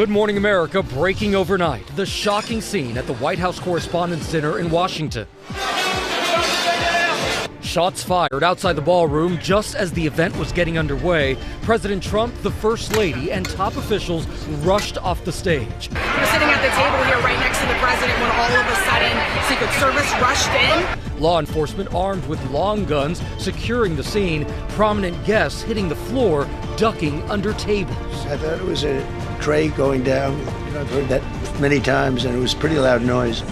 Good Morning America breaking overnight. The shocking scene at the White House Correspondents Dinner in Washington. Shots fired outside the ballroom just as the event was getting underway. President Trump, the First Lady, and top officials rushed off the stage. We're sitting at the table here right next to the president when all of a sudden Secret Service rushed in. Law enforcement armed with long guns securing the scene. Prominent guests hitting the floor, ducking under tables. I thought it was a tray going down. I've heard that many times, and it was pretty loud noise.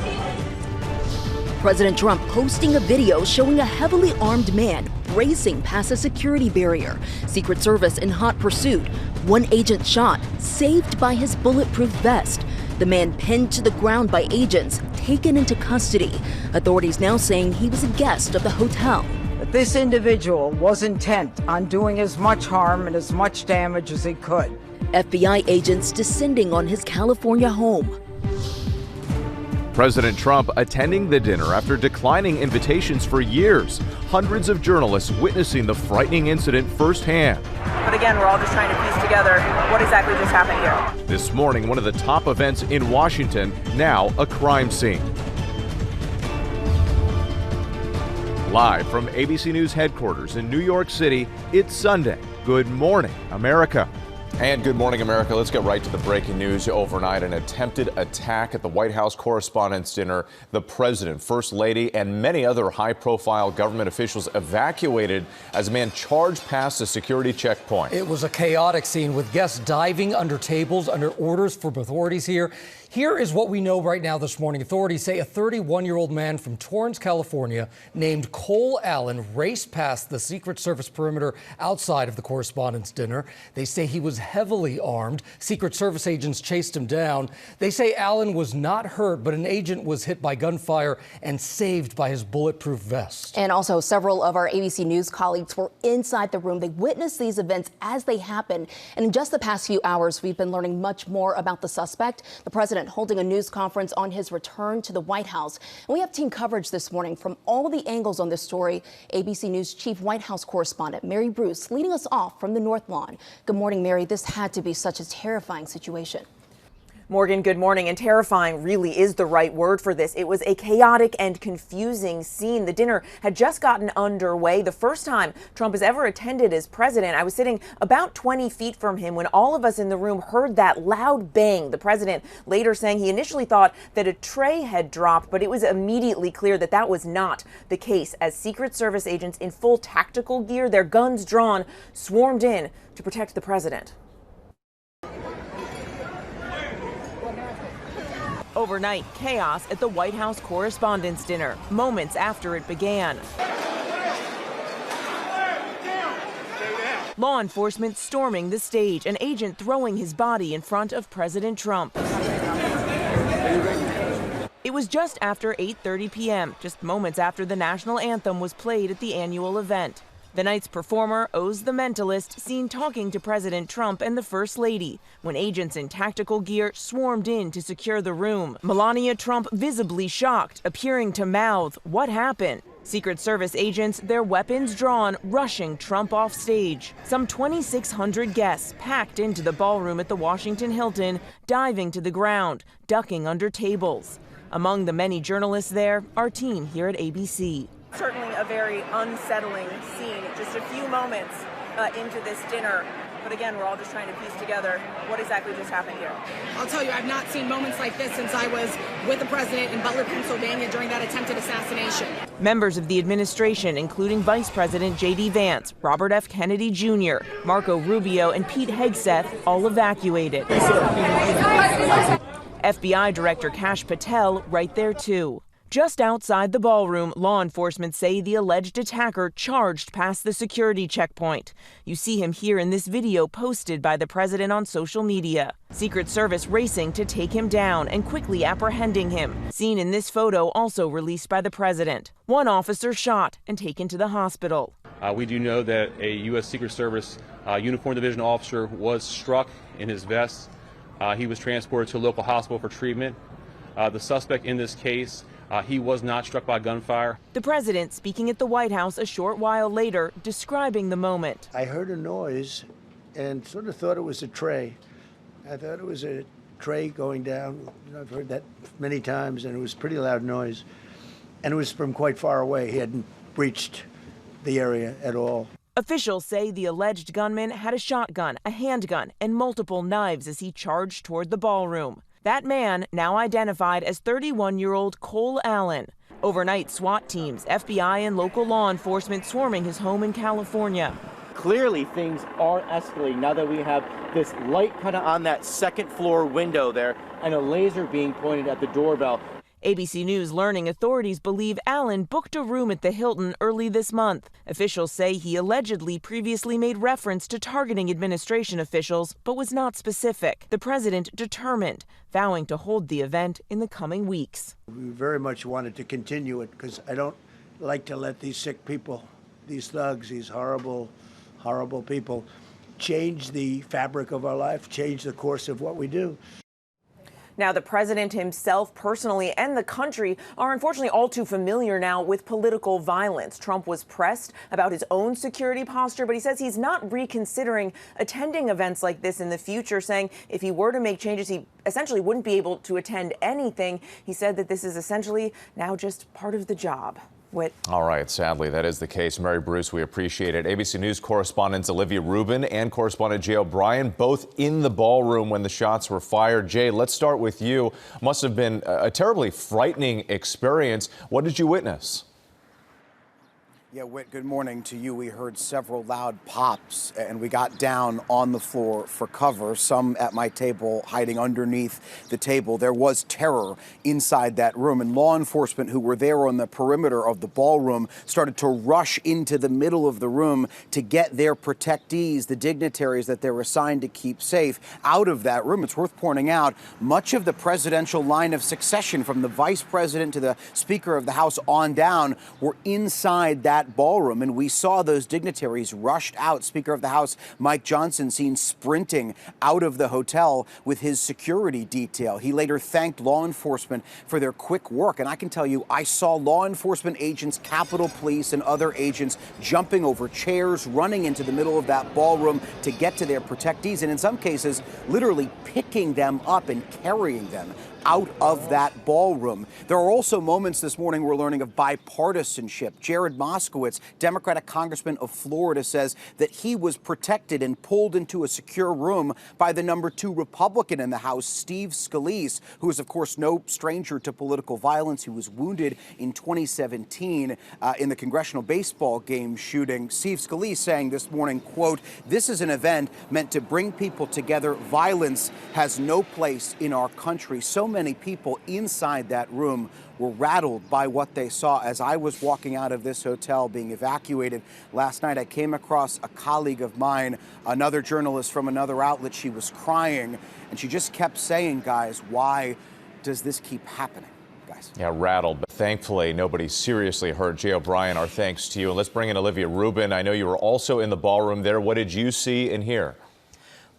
President Trump posting a video showing a heavily armed man racing past a security barrier. Secret Service in hot pursuit. One agent shot, saved by his bulletproof vest. The man pinned to the ground by agents, taken into custody. Authorities now saying he was a guest of the hotel. This individual was intent on doing as much harm and as much damage as he could. FBI agents descending on his California home. President Trump attending the dinner after declining invitations for years. Hundreds of journalists witnessing the frightening incident firsthand. But again, we're all just trying to piece together what exactly just happened here. This morning, one of the top events in Washington, now a crime scene. Live from ABC News headquarters in New York City, it's Sunday. Good morning, America. And good morning, America. Let's get right to the breaking news. Overnight, an attempted attack at the White House Correspondents Dinner. The president, First Lady, and many other high-profile government officials evacuated as a man charged past a security checkpoint. It was a chaotic scene with guests diving under tables under orders from authorities here. Here is what we know right now this morning. Authorities say a 31-year-old man from Torrance, California, named Cole Allen, raced past the Secret Service perimeter outside of the Correspondents' Dinner. They say he was heavily armed. Secret Service agents chased him down. They say Allen was not hurt, but an agent was hit by gunfire and saved by his bulletproof vest. And also, several of our ABC News colleagues were inside the room. They witnessed these events as they happened. And in just the past few hours, we've been learning much more about the suspect. The president holding a news conference on his return to the White House. And we have team coverage this morning from all the angles on this story. ABC News Chief White House Correspondent Mary Bruce leading us off from the North Lawn. Good morning, Mary. This had to be such a terrifying situation. Morgan, good morning. And terrifying really is the right word for this. It was a chaotic and confusing scene. The dinner had just gotten underway. The first time Trump has ever attended as president. I was sitting about 20 feet from him when all of us in the room heard that loud bang. The president later saying he initially thought that a tray had dropped, but it was immediately clear that that was not the case as Secret Service agents in full tactical gear, their guns drawn, swarmed in to protect the president. Overnight chaos at the White House Correspondents' Dinner, moments after it began. Law enforcement storming the stage, an agent throwing his body in front of President Trump. It was just after 8:30 p.m., just moments after the national anthem was played at the annual event. The night's performer, Oz the Mentalist, seen talking to President Trump and the First Lady when agents in tactical gear swarmed in to secure the room. Melania Trump visibly shocked, appearing to mouth, "What happened?" Secret Service agents, their weapons drawn, rushing Trump off stage. Some 2,600 guests packed into the ballroom at the Washington Hilton, diving to the ground, ducking under tables. Among the many journalists there, our team here at ABC. Certainly a very unsettling scene, just a few moments into this dinner. But again, we're all just trying to piece together what exactly just happened here. I'll tell you, I've not seen moments like this since I was with the president in Butler, Pennsylvania during that attempted assassination. Members of the administration, including Vice President J.D. Vance, Robert F. Kennedy Jr., Marco Rubio, and Pete Hegseth, all evacuated. FBI Director Kash Patel right there, too. Just outside the ballroom, law enforcement say the alleged attacker charged past the security checkpoint. You see him here in this video posted by the president on social media. Secret Service racing to take him down and quickly apprehending him. Seen in this photo also released by the president. One officer shot and taken to the hospital. We do know that a U.S. Secret Service uniformed division officer was struck in his vest. He was transported to a local hospital for treatment. The suspect in this case, he was not struck by gunfire. The president speaking at the White House a short while later, describing the moment. I heard a noise and sort of thought it was a tray. I thought it was a tray going down. I've heard that many times, and it was pretty loud noise. And it was from quite far away. He hadn't breached the area at all. Officials say the alleged gunman had a shotgun, a handgun, and multiple knives as he charged toward the ballroom. That man, now identified as 31-year-old Cole Allen. Overnight, SWAT teams, FBI, and local law enforcement swarming his home in California. Clearly, things are escalating now that we have this light kind of on that second floor window there and a laser being pointed at the doorbell. ABC News learning authorities believe Allen booked a room at the Hilton early this month. Officials say he allegedly previously made reference to targeting administration officials, but was not specific. The president determined, vowing to hold the event in the coming weeks. We very much wanted to continue it because I don't like to let these sick people, these thugs, these horrible, horrible people change the fabric of our life, change the course of what we do. Now, the president himself personally and the country are unfortunately all too familiar now with political violence. Trump was pressed about his own security posture, but he says he's not reconsidering attending events like this in the future, saying if he were to make changes, he essentially wouldn't be able to attend anything. He said that this is essentially now just part of the job. Whit. All right, sadly, that is the case. Mary Bruce, we appreciate it. ABC News correspondents Olivia Rubin and correspondent Jay O'Brien, both in the ballroom when the shots were fired. Jay, let's start with you. Must have been a terribly frightening experience. What did you witness? Yeah, Whit, good morning to you. We heard several loud pops, and we got down on the floor for cover, some at my table hiding underneath the table. There was terror inside that room, and law enforcement who were there on the perimeter of the ballroom started to rush into the middle of the room to get their protectees, the dignitaries that they're assigned to keep safe, out of that room. It's worth pointing out much of the presidential line of succession, from the vice president to the Speaker of the House on down, were inside that ballroom, and we saw those dignitaries rushed out. Speaker of the House Mike Johnson seen sprinting out of the hotel with his security detail. He later thanked law enforcement for their quick work, and I can tell you, I saw law enforcement agents, Capitol Police, and other agents jumping over chairs, running into the middle of that ballroom to get to their protectees, and in some cases, literally picking them up and carrying them out of that ballroom. There are also moments this morning we're learning of bipartisanship. Jared Moskowitz, Democratic congressman of Florida, says that he was protected and pulled into a secure room by the number 2 Republican in the House, Steve Scalise, who is, of course, no stranger to political violence. He was wounded in 2017 in the congressional baseball game shooting. Steve Scalise saying this morning, quote, "This is an event meant to bring people together. Violence has no place in our country." So many people inside that room were rattled by what they saw. As I was walking out of this hotel being evacuated last night, I came across a colleague of mine, another journalist from another outlet. She was crying, and she just kept saying, guys, why does this keep happening? Guys. Yeah, rattled, but thankfully nobody seriously hurt. Jay O'Brien, our thanks to you. And let's bring in Olivia Rubin. I know you were also in the ballroom there. What did you see and hear?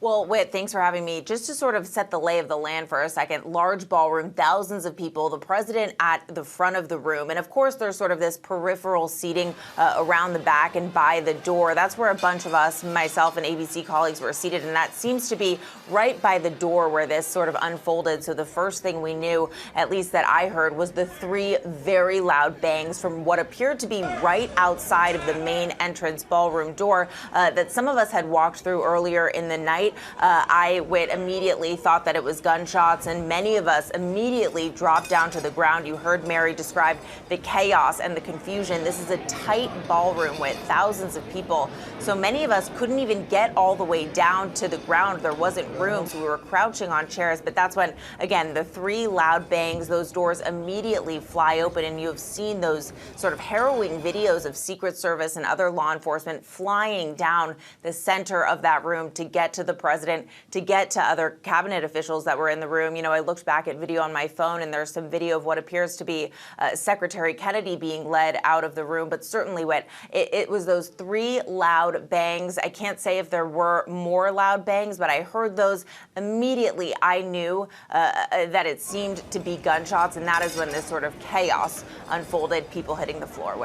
Well, Whit, thanks for having me. Just to sort of set the lay of the land for a second, large ballroom, thousands of people, the president at the front of the room. And of course, there's sort of this peripheral seating around the back and by the door. That's where a bunch of us, myself and ABC colleagues, were seated. And that seems to be right by the door where this sort of unfolded. So the first thing we knew, at least that I heard, was the 3 very loud bangs from what appeared to be right outside of the main entrance ballroom door that some of us had walked through earlier in the night. I immediately thought that it was gunshots, and many of us immediately dropped down to the ground. You heard Mary describe the chaos and the confusion. This is a tight ballroom with thousands of people, so many of us couldn't even get all the way down to the ground. There wasn't room, so we were crouching on chairs. But that's when, again, the 3 loud bangs, those doors immediately fly open, and you have seen those sort of harrowing videos of Secret Service and other law enforcement flying down the center of that room to get to the president, to get to other cabinet officials that were in the room. You know, I looked back at video on my phone, and there's some video of what appears to be Secretary Kennedy being led out of the room. But certainly, it was those 3 loud bangs. I can't say if there were more loud bangs, but I heard those immediately. I knew that it seemed to be gunshots, and that is when this sort of chaos unfolded, people hitting the floor.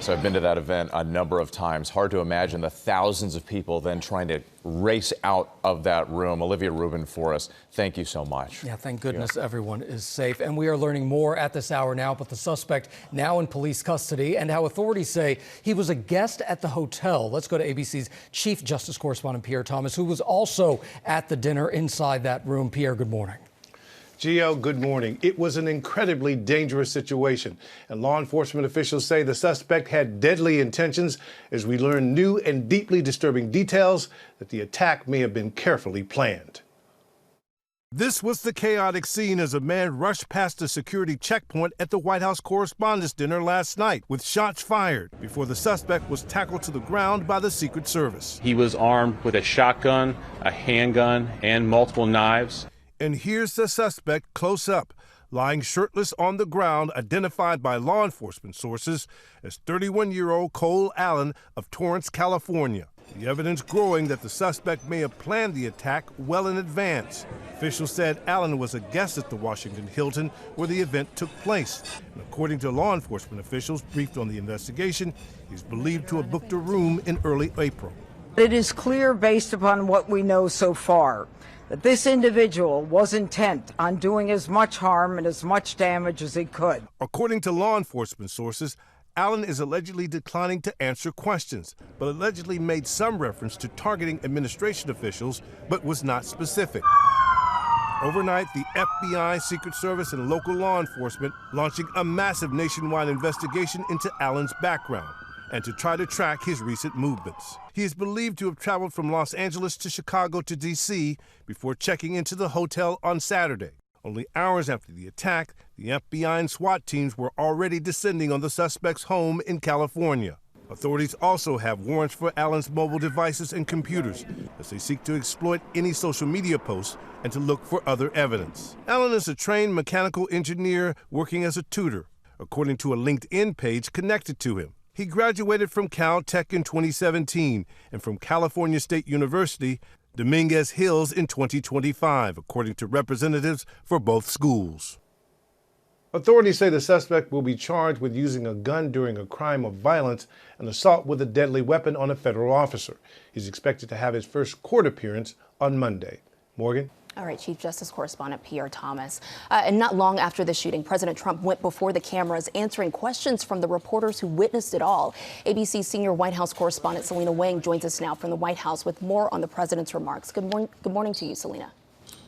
So I've been to that event a number of times. Hard to imagine the thousands of people then trying to race out of that room. Olivia Rubin for us. Thank you so much. Yeah, thank goodness everyone is safe. And we are learning more at this hour now about the suspect now in police custody and how authorities say he was a guest at the hotel. Let's go to ABC's Chief Justice Correspondent Pierre Thomas, who was also at the dinner inside that room. Pierre, good morning. Gio, good morning. It was an incredibly dangerous situation, and law enforcement officials say the suspect had deadly intentions as we learn new and deeply disturbing details that the attack may have been carefully planned. This was the chaotic scene as a man rushed past a security checkpoint at the White House Correspondents Dinner last night with shots fired before the suspect was tackled to the ground by the Secret Service. He was armed with a shotgun, a handgun, and multiple knives. And here's the suspect close up, lying shirtless on the ground, identified by law enforcement sources as 31-year-old Cole Allen of Torrance, California. The evidence growing that the suspect may have planned the attack well in advance. Officials said Allen was a guest at the Washington Hilton where the event took place. And according to law enforcement officials briefed on the investigation, he's believed to have booked a room in early April. It is clear, based upon what we know so far, that this individual was intent on doing as much harm and as much damage as he could. According to law enforcement sources, Allen is allegedly declining to answer questions, but allegedly made some reference to targeting administration officials, but was not specific. Overnight, the FBI, Secret Service, and local law enforcement launching a massive nationwide investigation into Allen's background and to try to track his recent movements. He is believed to have traveled from Los Angeles to Chicago to D.C. before checking into the hotel on Saturday. Only hours after the attack, the FBI and SWAT teams were already descending on the suspect's home in California. Authorities also have warrants for Allen's mobile devices and computers as they seek to exploit any social media posts and to look for other evidence. Allen is a trained mechanical engineer working as a tutor, according to a LinkedIn page connected to him. He graduated from Caltech in 2017 and from California State University, Dominguez Hills in 2025, according to representatives for both schools. Authorities say the suspect will be charged with using a gun during a crime of violence and assault with a deadly weapon on a federal officer. He's expected to have his first court appearance on Monday. Morgan? All right, Chief Justice Correspondent Pierre Thomas. And not long after the shooting, President Trump went before the cameras answering questions from the reporters who witnessed it all. ABC's senior White House correspondent Selena Wang joins us now from the White House with more on the president's remarks. Good morning to you, Selena.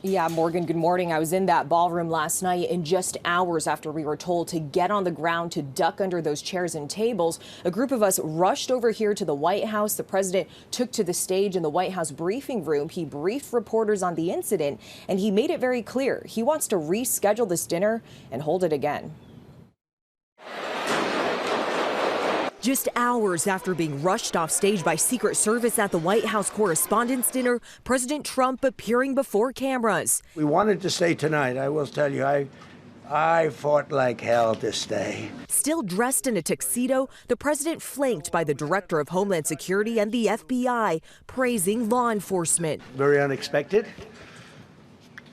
Yeah, Morgan, good morning. I was in that ballroom last night, and just hours after we were told to get on the ground to duck under those chairs and tables, a group of us rushed over here to the White House. The president took to the stage in the White House briefing room. He briefed reporters on the incident, and he made it very clear he wants to reschedule this dinner and hold it again. Just hours after being rushed off stage by Secret Service at the White House Correspondents Dinner, President Trump appearing before cameras. We wanted to stay tonight. I will tell you, I fought like hell to stay. Still dressed in a tuxedo, the president flanked by the director of Homeland Security and the FBI, praising law enforcement. Very unexpected,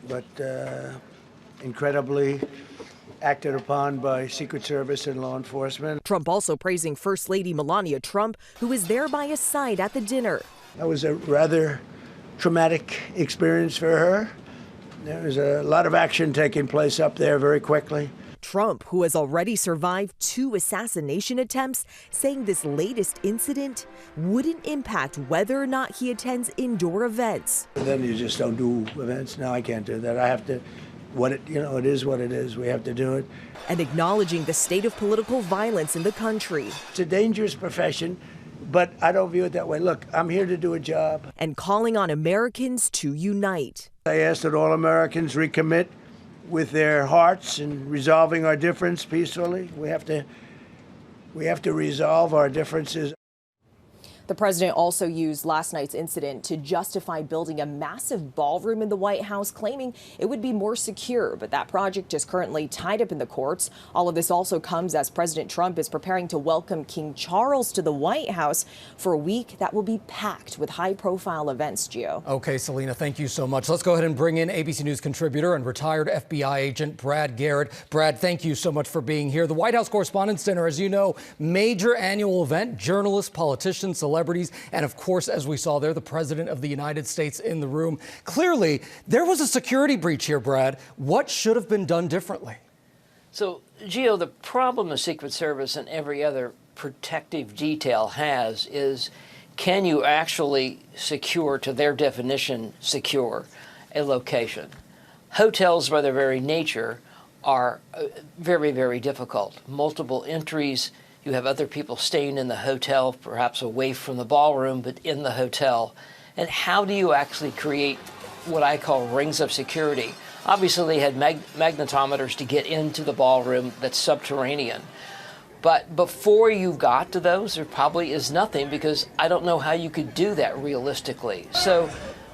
but incredibly acted upon by Secret Service and law enforcement. Trump also praising First Lady Melania Trump, who was there by his side at the dinner. That was a rather traumatic experience for her. There was a lot of action taking place up there very quickly. Trump, who has already survived 2 assassination attempts, saying this latest incident wouldn't impact whether or not he attends indoor events. Then you just don't do events. No, I can't do that. I have to. It is what it is. We have to do it. And acknowledging the state of political violence in the country. It's a dangerous profession, but I don't view it that way. Look, I'm here to do a job. And calling on Americans to unite. I ask that all Americans recommit with their hearts and resolving our difference peacefully. We have to resolve our differences. The president also used last night's incident to justify building a massive ballroom in the White House, claiming it would be more secure. But that project is currently tied up in the courts. All of this also comes as President Trump is preparing to welcome King Charles to the White House for a week that will be packed with high-profile events, Gio. Okay, Selena, thank you so much. Let's go ahead and bring in ABC News contributor and retired FBI agent Brad Garrett. Brad, thank you so much for being here. The White House Correspondents Dinner, as you know, major annual event. Journalists, politicians, celebrities, celebrities. And of course, as we saw there, the President of the United States in the room. Clearly, there was a security breach here, Brad. What should have been done differently? So, Gio, the problem the Secret Service and every other protective detail has is, can you actually secure, to their definition, secure a location? Hotels, by their very nature, are very, very difficult. Multiple entries. You have other people staying in the hotel, perhaps away from the ballroom, but in the hotel. And how do you actually create what I call rings of security? Obviously, they had magnetometers to get into the ballroom that's subterranean. But before you got to those, there probably is nothing, because I don't know how you could do that realistically. So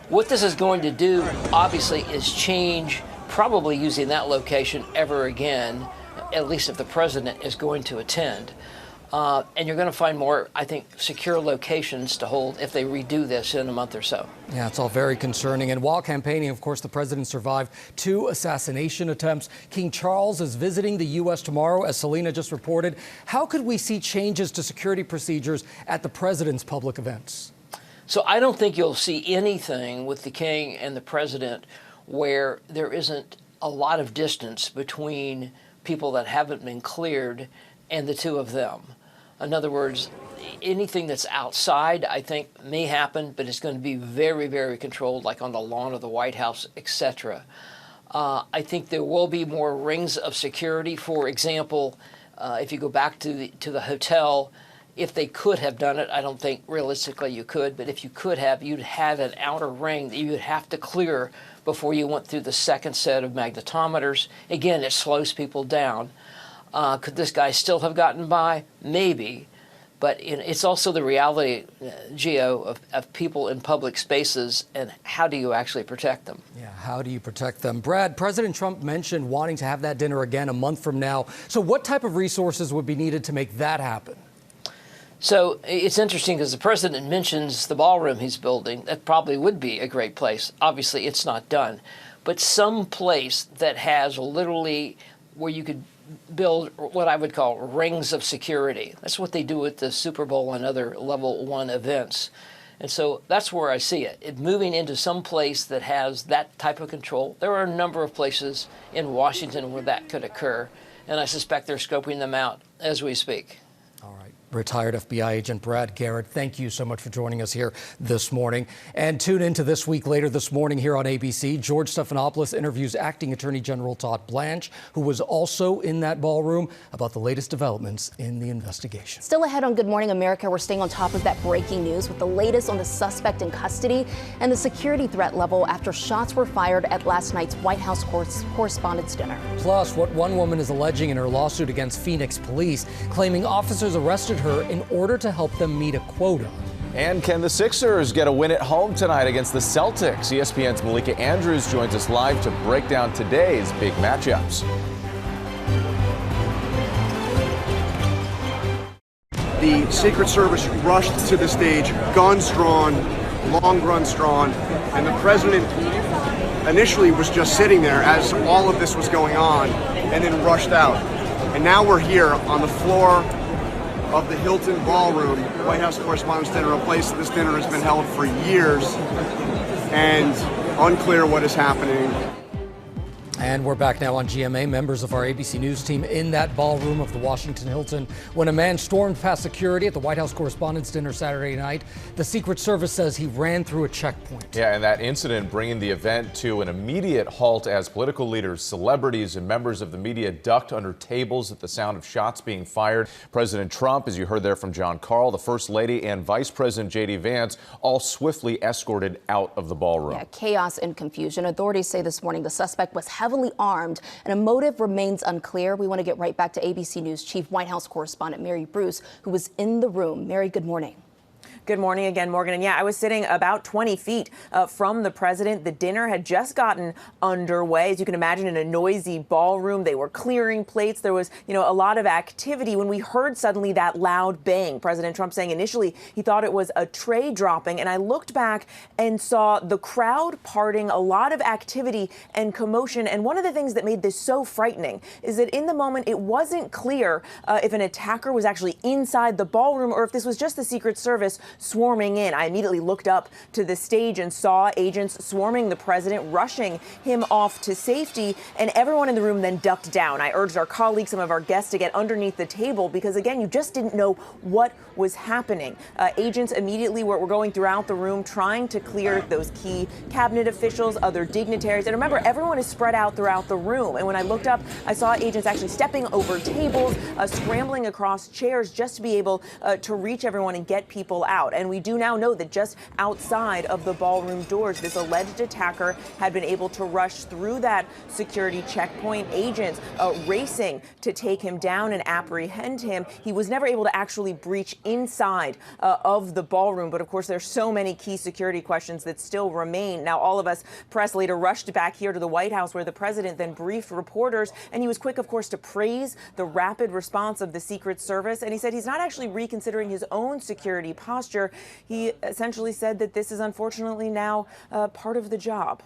what this is going to do, obviously, is change probably using that location ever again, at least if the president is going to attend. And you're going to find more, I think, secure locations to hold if they redo this in a month or so. Yeah, it's all very concerning. And while campaigning, of course, the president survived 2 assassination attempts. King Charles is visiting the U.S. tomorrow, as Selena just reported. How could we see changes to security procedures at the president's public events? So I don't think you'll see anything with the king and the president where there isn't a lot of distance between people that haven't been cleared and the two of them. In other words, anything that's outside, I think, may happen, but it's going to be very, very controlled, like on the lawn of the White House, etc. I think there will be more rings of security. For example, if you go back to the hotel, if they could have done it, I don't think realistically you could, but if you could have, you'd have an outer ring that you would have to clear before you went through the second set of magnetometers. Again, it slows people down. Could this guy still have gotten by? Maybe. But it's also the reality, Gio, of people in public spaces, and how do you actually protect them? Yeah, how do you protect them? Brad, President Trump mentioned wanting to have that dinner again a month from now. So what type of resources would be needed to make that happen? So it's interesting because the president mentions the ballroom he's building. That probably would be a great place. Obviously, it's not done. But some place that has literally where you could build what I would call rings of security. That's what they do at the Super Bowl and other level 1 events. And so that's where I see it moving into some place that has that type of control. There are a number of places in Washington where that could occur, and I suspect they're scoping them out as we speak. Retired FBI agent Brad Garrett, thank you so much for joining us here this morning. And tune into This Week later this morning here on ABC. George Stephanopoulos interviews Acting Attorney General Todd Blanche, who was also in that ballroom, about the latest developments in the investigation. Still ahead on Good Morning America, we're staying on top of that breaking news with the latest on the suspect in custody and the security threat level after shots were fired at last night's White House Correspondents Dinner. Plus, what one woman is alleging in her lawsuit against Phoenix police, claiming officers arrested her in order to help them meet a quota. And can the Sixers get a win at home tonight against the Celtics? ESPN's Malika Andrews joins us live to break down today's big matchups. The Secret Service rushed to the stage, guns drawn, long guns drawn, and the president initially was just sitting there as all of this was going on and then rushed out. And now we're here on the floor of the Hilton Ballroom, White House Correspondents Dinner, a place that this dinner has been held for years, and unclear what is happening. And we're back now on GMA. Members of our ABC News team in that ballroom of the Washington Hilton when a man stormed past security at the White House Correspondents' Dinner Saturday night. The Secret Service says he ran through a checkpoint. Yeah, and that incident bringing the event to an immediate halt as political leaders, celebrities, and members of the media ducked under tables at the sound of shots being fired. President Trump, as you heard there from John Karl, the First Lady, and Vice President J.D. Vance all swiftly escorted out of the ballroom. Yeah, chaos and confusion. Authorities say this morning the suspect was heavily armed and a motive remains unclear. We want to get right back to ABC News Chief White House Correspondent Mary Bruce, who was in the room. Mary, good morning. Good morning again, Morgan. And yeah, I was sitting about 20 feet from the president. The dinner had just gotten underway. As you can imagine, in a noisy ballroom, they were clearing plates. There was, a lot of activity when we heard suddenly that loud bang. President Trump saying initially he thought it was a tray dropping. And I looked back and saw the crowd parting, a lot of activity and commotion. And one of the things that made this so frightening is that in the moment, it wasn't clear if an attacker was actually inside the ballroom or if this was just the Secret Service swarming in. I immediately looked up to the stage and saw agents swarming the president, rushing him off to safety, and everyone in the room then ducked down. I urged our colleagues, some of our guests, to get underneath the table because, again, you just didn't know what was happening. Agents immediately were going throughout the room trying to clear those key cabinet officials, other dignitaries. And remember, everyone is spread out throughout the room. And when I looked up, I saw agents actually stepping over tables, scrambling across chairs just to be able to reach everyone and get people out. And we do now know that just outside of the ballroom doors, this alleged attacker had been able to rush through that security checkpoint. Agents racing to take him down and apprehend him. He was never able to actually breach inside of the ballroom. But of course, there's so many key security questions that still remain. Now, all of us press later rushed back here to the White House, where the president then briefed reporters. And he was quick, of course, to praise the rapid response of the Secret Service. And he said he's not actually reconsidering his own security posture. He essentially said that this is unfortunately now part of the job.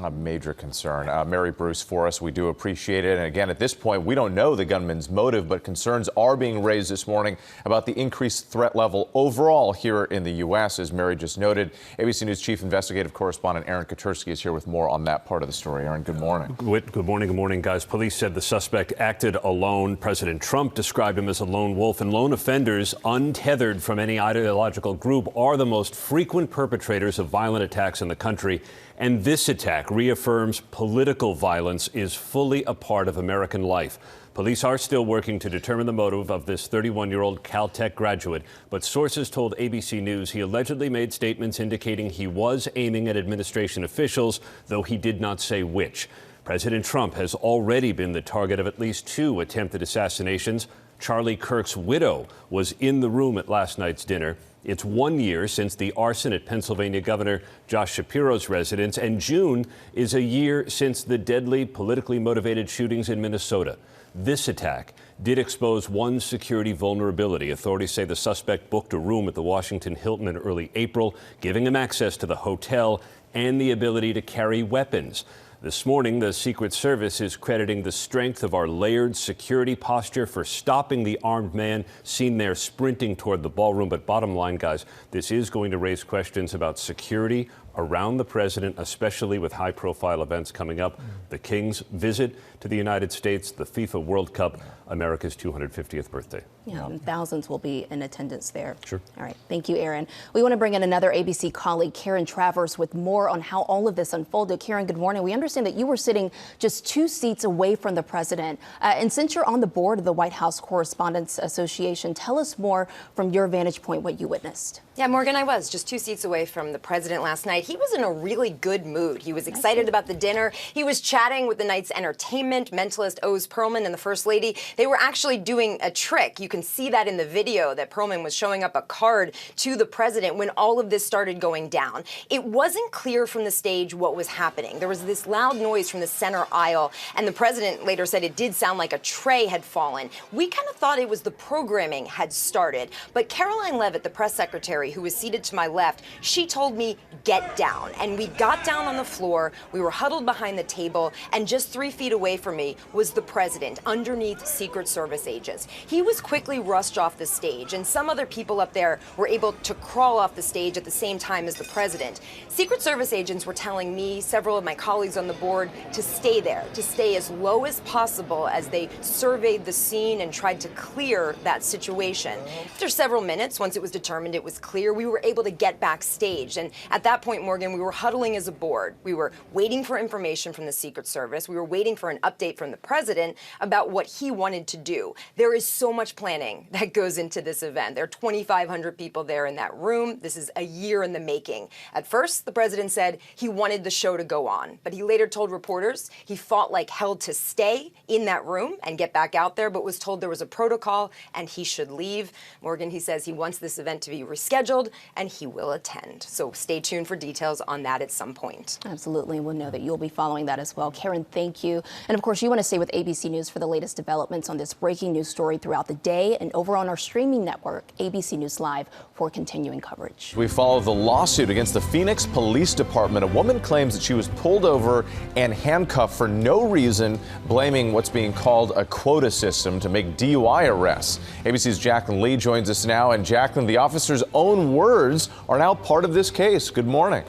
A major concern. Mary Bruce for us. We do appreciate it. And again, at this point, we don't know the gunman's motive, but concerns are being raised this morning about the increased threat level overall here in the U.S. As Mary just noted, ABC News Chief Investigative Correspondent Aaron Katersky is here with more on that part of the story. Aaron, good morning. Good morning. Good morning, guys. Police said the suspect acted alone. President Trump described him as a lone wolf, and lone offenders, untethered from any ideological group, are the most frequent perpetrators of violent attacks in the country. And this attack reaffirms political violence is fully a part of American life. Police are still working to determine the motive of this 31-year-old Caltech graduate, but sources told ABC News he allegedly made statements indicating he was aiming at administration officials, though he did not say which. President Trump has already been the target of at least 2 attempted assassinations. Charlie Kirk's widow was in the room at last night's dinner. It's 1 year since the arson at Pennsylvania Governor Josh Shapiro's residence, and June is a year since the deadly, politically motivated shootings in Minnesota. This attack did expose one security vulnerability. Authorities say the suspect booked a room at the Washington Hilton in early April, giving him access to the hotel and the ability to carry weapons. This morning, the Secret Service is crediting the strength of our layered security posture for stopping the armed man seen there sprinting toward the ballroom. But bottom line, guys, this is going to raise questions about security around the president, especially with high-profile events coming up. The King's visit to the United States, the FIFA World Cup, America's 250th birthday. Yeah, and thousands will be in attendance there. Sure. All right. Thank you, Aaron. We want to bring in another ABC colleague, Karen Travers, with more on how all of this unfolded. Karen, good morning. We understand that you were sitting just 2 seats away from the president. And since you're on the board of the White House Correspondents Association, tell us more from your vantage point what you witnessed. Yeah, Morgan, I was just 2 seats away from the president last night. He was in a really good mood. He was excited about the dinner. He was chatting with the night's entertainment, mentalist Oz Perlman and the First Lady. They were actually doing a trick. You can see that in the video that Perlman was showing up a card to the president when all of this started going down. It wasn't clear from the stage what was happening. There was this loud noise from the center aisle, and the president later said it did sound like a tray had fallen. We kind of thought it was the programming had started, but Caroline Leavitt, the press secretary, who was seated to my left, she told me, get down. And we got down on the floor. We were huddled behind the table, and just 3 feet away from me was the president underneath Secret Service agents. He was quickly rushed off the stage, and some other people up there were able to crawl off the stage at the same time as the president. Secret Service agents were telling me, several of my colleagues on the board, to stay there, to stay as low as possible as they surveyed the scene and tried to clear that situation. After several minutes, once it was determined it was clear, we were able to get backstage. And at that point, Morgan, we were huddling as a board. We were waiting for information from the Secret Service. We were waiting for an update from the president about what he wanted to do. There is so much planning that goes into this event. There are 2,500 people there in that room. This is a year in the making. At first, the president said he wanted the show to go on, but he later told reporters he fought like hell to stay in that room and get back out there, but was told there was a protocol and he should leave. Morgan, he says he wants this event to be rescheduled and he will attend. So stay tuned for details on that at some point. Absolutely. We'll know that you'll be following that as well. Karen, thank you. And of course, you want to stay with ABC News for the latest developments. updates on this breaking news story throughout the day and over on our streaming network, ABC News Live, for continuing coverage. We follow the lawsuit against the Phoenix Police Department. A woman claims that she was pulled over and handcuffed for no reason, blaming what's being called a quota system to make DUI arrests. ABC's Jacqueline Lee joins us now. And Jacqueline, the officer's own words are now part of this case. Good morning.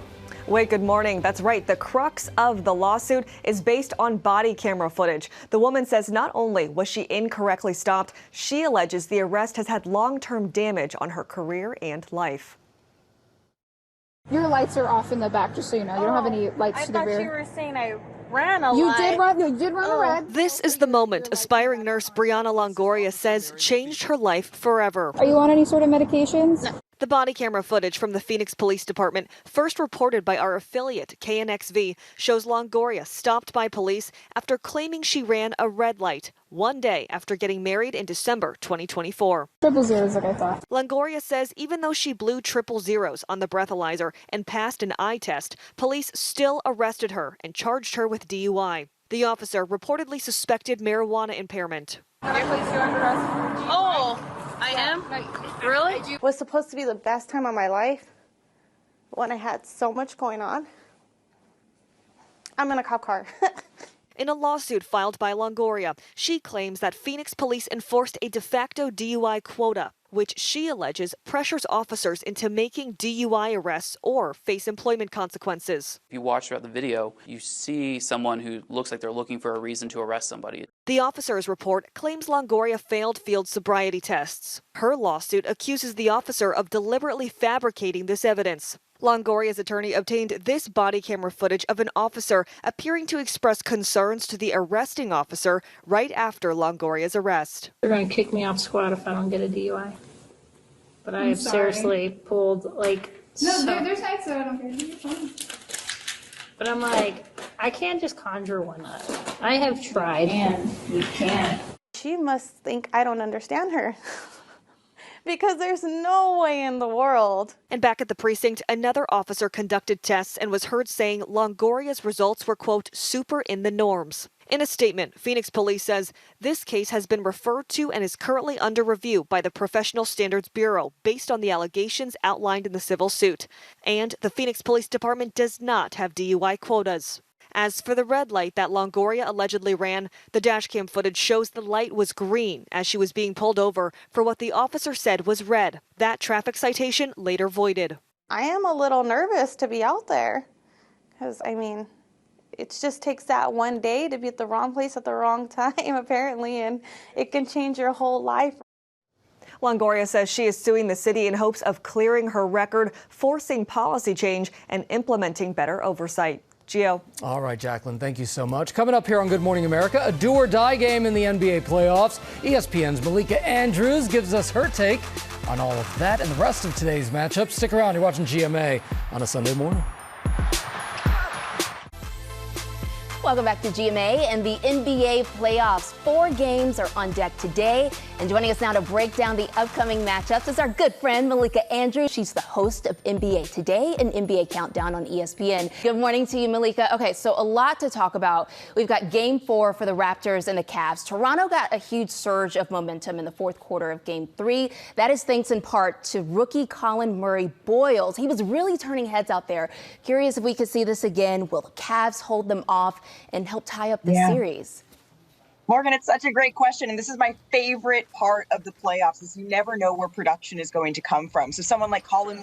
Wait, good morning. That's right. The crux of the lawsuit is based on body camera footage. The woman says not only was she incorrectly stopped, she alleges the arrest has had long-term damage on her career and life. Your lights are off in the back, just so you know. You don't have any lights to the rear. I thought you were saying I ran a You light. did run a red. This is the moment aspiring nurse Brianna Longoria says changed her life forever. Are you on any sort of medications? No. The body camera footage from the Phoenix Police Department, first reported by our affiliate KNXV, shows Longoria stopped by police after claiming she ran a red light 1 day after getting married in December 2024. Triple zeros, like I thought. Longoria says even though she blew triple zeros on the breathalyzer and passed an eye test, police still arrested her and charged her with DUI. The officer reportedly suspected marijuana impairment. Oh, I am? Really? It was supposed to be the best time of my life when I had so much going on. I'm in a cop car. In a lawsuit filed by Longoria, she claims that Phoenix police enforced a de facto DUI quota, which she alleges pressures officers into making DUI arrests or face employment consequences. If you watch throughout the video, you see someone who looks like they're looking for a reason to arrest somebody. The officer's report claims Longoria failed field sobriety tests. Her lawsuit accuses the officer of deliberately fabricating this evidence. Longoria's attorney obtained this body camera footage of an officer appearing to express concerns to the arresting officer right after Longoria's arrest. They're going to kick me off squad if I don't get a DUI. But I have seriously pulled There's nights that I don't care. You're fine. But I'm like, I can't just conjure one up. I have tried. You can. She must think I don't understand her. Because there's no way in the world. And back at the precinct, another officer conducted tests and was heard saying Longoria's results were, quote, super in the norms. In a statement, Phoenix Police says this case has been referred to and is currently under review by the Professional Standards Bureau based on the allegations outlined in the civil suit. And the Phoenix Police Department does not have DUI quotas. As for the red light that Longoria allegedly ran, the dashcam footage shows the light was green as she was being pulled over for what the officer said was red. That traffic citation later voided. I am a little nervous to be out there because, it just takes that one day to be at the wrong place at the wrong time, apparently, and it can change your whole life. Longoria says she is suing the city in hopes of clearing her record, forcing policy change, and implementing better oversight. Gio. All right, Jacqueline, thank you so much. Coming up here on Good Morning America, a do-or-die game in the NBA playoffs. ESPN's Malika Andrews gives us her take on all of that and the rest of today's matchups. Stick around. You're watching GMA on a Sunday morning. Welcome back to GMA and the NBA playoffs. 4 games are on deck today. And joining us now to break down the upcoming matchups is our good friend, Malika Andrews. She's the host of NBA Today and NBA Countdown on ESPN. Good morning to you, Malika. Okay, so a lot to talk about. We've got Game 4 for the Raptors and the Cavs. Toronto got a huge surge of momentum in the fourth quarter of Game 3. That is thanks in part to rookie Colin Murray-Boyles. He was really turning heads out there. Curious if we could see this again. Will the Cavs hold them off and help tie up the series? Morgan, it's such a great question. And this is my favorite part of the playoffs is you never know where production is going to come from. So someone like Colin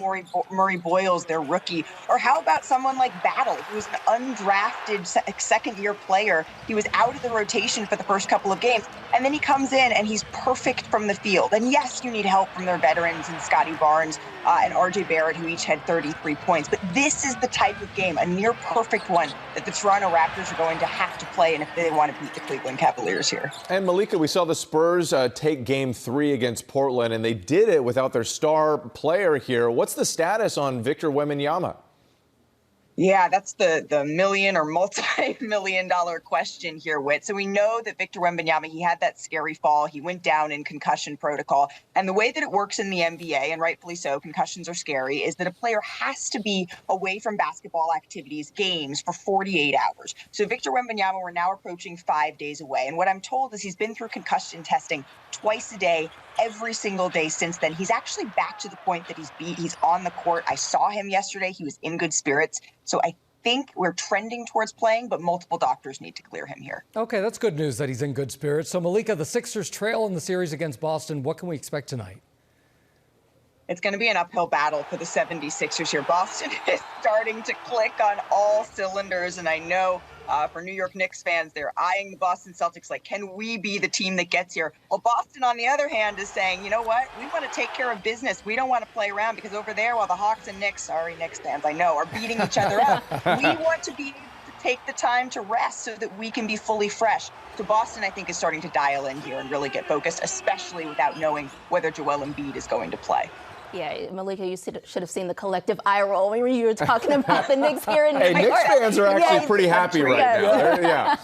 Murray-Boyles, their rookie, or how about someone like Battle, who's an undrafted second-year player. He was out of the rotation for the first couple of games. And then he comes in and he's perfect from the field. And yes, you need help from their veterans and Scotty Barnes and RJ Barrett, who each had 33 points. But this is the type of game, a near perfect one, that the Toronto Raptors are going to have to play and if they want to beat the Cleveland Cavaliers here. And Malika, we saw the Spurs take Game 3 against Portland, and they did it without their star player here. What's the status on Victor Wembanyama? Yeah, that's the million or multi-million dollar question here, Whit. So we know that Victor Wembanyama, he had that scary fall. He went down in concussion protocol. And the way that it works in the NBA, and rightfully so, concussions are scary, is that a player has to be away from basketball activities, games, for 48 hours. So Victor Wembanyama, we're now approaching 5 days away. And what I'm told is he's been through concussion testing twice a day, every single day since then. He's actually back to the point that he's on the court. I saw him yesterday. He was in good spirits. So I think we're trending towards playing, but multiple doctors need to clear him here. Okay, that's good news that he's in good spirits. So, Malika, the Sixers trail in the series against Boston. What can we expect tonight? It's going to be an uphill battle for the 76ers here. Boston is starting to click on all cylinders, and I know for New York Knicks fans, they're eyeing the Boston Celtics like, can we be the team that gets here? Well, Boston, on the other hand, is saying, you know what? We want to take care of business. We don't want to play around, because over there, while the Hawks and Knicks, sorry, Knicks fans, I know, are beating each other up, we want to be able to take the time to rest so that we can be fully fresh. So Boston, I think, is starting to dial in here and really get focused, especially without knowing whether Joel Embiid is going to play. Yeah, Malika, you should have seen the collective eye roll when you were talking about the Knicks here in New York. Hey, Knicks fans are actually pretty happy right now. Yeah.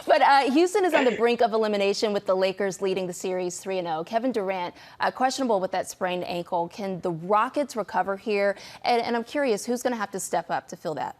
But Houston is on the brink of elimination with the Lakers leading the series 3-0. Kevin Durant, questionable with that sprained ankle. Can the Rockets recover here? And I'm curious, who's going to have to step up to fill that?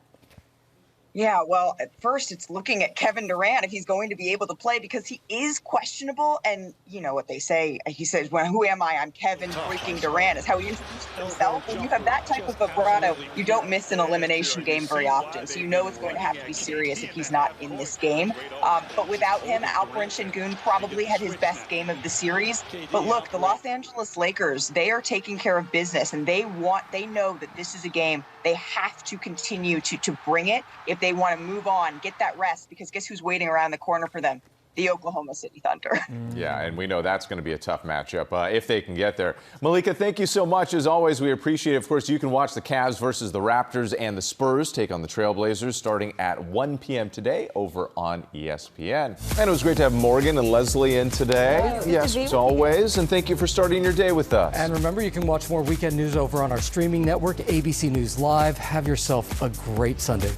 Yeah, well, at first it's looking at Kevin Durant if he's going to be able to play, because he is questionable. And you know what they say, he says, well, who am I? I'm Kevin freaking Durant, is how he introduced himself. When you have that type of vibrato, you don't miss an elimination game very often. So you know it's going to have to be serious if he's not in this game. But without him, Alperen Şengün probably had his best game of the series. But look, the Los Angeles Lakers, they are taking care of business, and they know that this is a game they have to continue to bring it if they want to move on, get that rest, because guess who's waiting around the corner for them? The Oklahoma City Thunder. Yeah, and we know that's going to be a tough matchup if they can get there. Malika, thank you so much. As always, we appreciate it. Of course, you can watch the Cavs versus the Raptors, and the Spurs take on the Trailblazers starting at 1 p.m. today over on ESPN. And it was great to have Morgan and Leslie in today. Yes, as always. And thank you for starting your day with us. And remember, you can watch more weekend news over on our streaming network, ABC News Live. Have yourself a great Sunday.